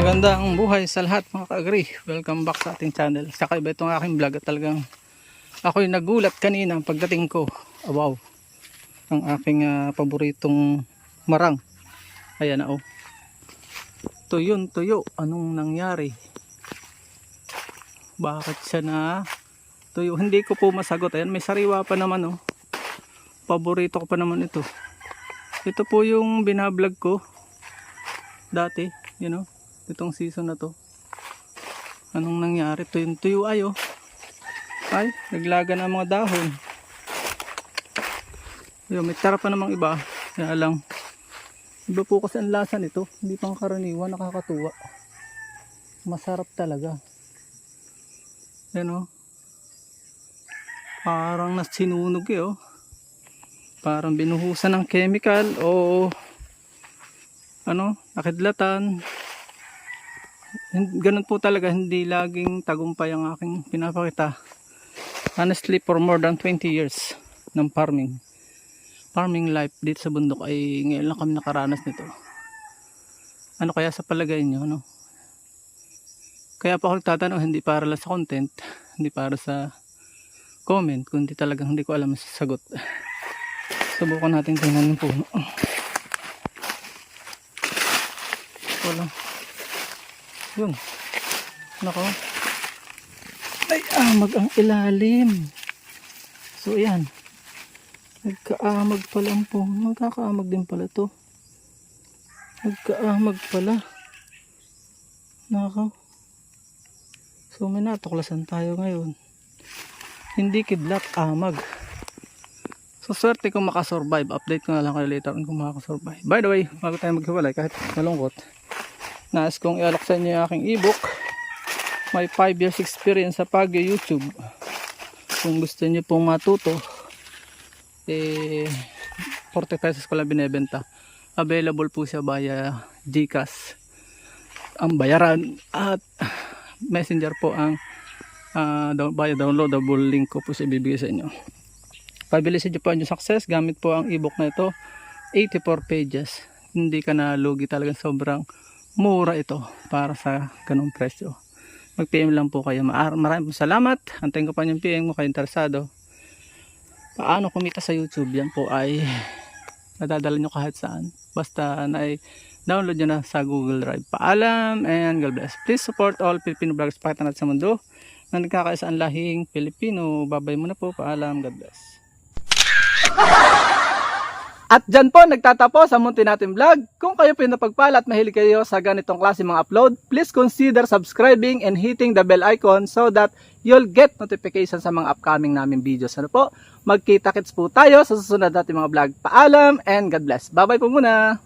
Magandang buhay sa lahat mga ka-agri. Welcome back sa ating channel. Saka iba itong aking vlog at talagang ako'y nagulat kanina pagdating ko. Oh, wow. Ang aking paboritong marang. Ayan na oh. Tuyo. Anong nangyari? Bakit siya na tuyo? Hindi ko po masagot. Ayan, may sariwa pa naman oh. Paborito ko pa naman ito. Ito po yung binablog ko dati, you know. Itong season na to. Anong nangyari? Tuyo ay oh. Ay, naglaga na mga dahon. Ayun, may tara pa namang iba. Kaya lang, iba po kasi ang lasa nito. Hindi pang karaniwan, nakakatuwa. Masarap talaga. Yan oh. Parang nasinunog eh oh. Parang binuhusan ng chemical o ano, nakidlatan. Ganun po talaga, hindi laging tagumpay ang aking pinapakita. Honestly, for more than 20 years ng farming life dito sa bundok ay ngayon lang kami nakaranas nito. Ano kaya sa palagay nyo, no? Kaya pa ako tatanong, hindi para lang sa content, hindi para sa comment, kundi talagang hindi ko alam ang sagot. Subukan natin tingnan yung puno. Wala. Yun. Nako. Ay, amag ang ilalim. So, ayan. Nagkaamag pala ang puno. Magkakaamag din pala to. Nagkaamag pala. Nako. So, may natuklasan tayo ngayon. Hindi kidlat, amag. So, swerte kung makasurvive. Update ko na lang kayo later kung makasurvive. By the way, bago tayo maghiwalay, kahit malungkot, nais kong ialok sa inyo yung aking ebook. May 5 years experience sa pag-YouTube. Kung gusto niyo pong matuto, 40 pesos ko lang binebenta. Available po siya via GCash. Ang bayaran at Messenger po ang via downloadable link ko po siya ibibigay sa inyo. Pabilisin niyo po ang success gamit po ang ebook na ito. 84 pages. Hindi ka na lugi, talagang sobrang mura ito para sa ganung presyo. Mag-PM lang po kayo. Maraming salamat. Antayin ko pa yung PM mo kayo interesado. Paano kumita sa YouTube? Yan po ay nadadala nyo kahit saan. Basta download nyo na sa Google Drive. Paalam and God bless. Please support all Filipino vloggers pakita natin sa mundo na nagkakaisa ang lahing Pilipino. Babay muna po. Paalam. God bless. At dyan po nagtatapos ang munti natin vlog. Kung kayo pinapagpala at mahilig kayo sa ganitong klase mga upload, please consider subscribing and hitting the bell icon so that you'll get notification sa mga upcoming namin videos. Ano po? Magkita-kits po tayo sa susunod natin mga vlog. Paalam and God bless. Bye-bye po muna.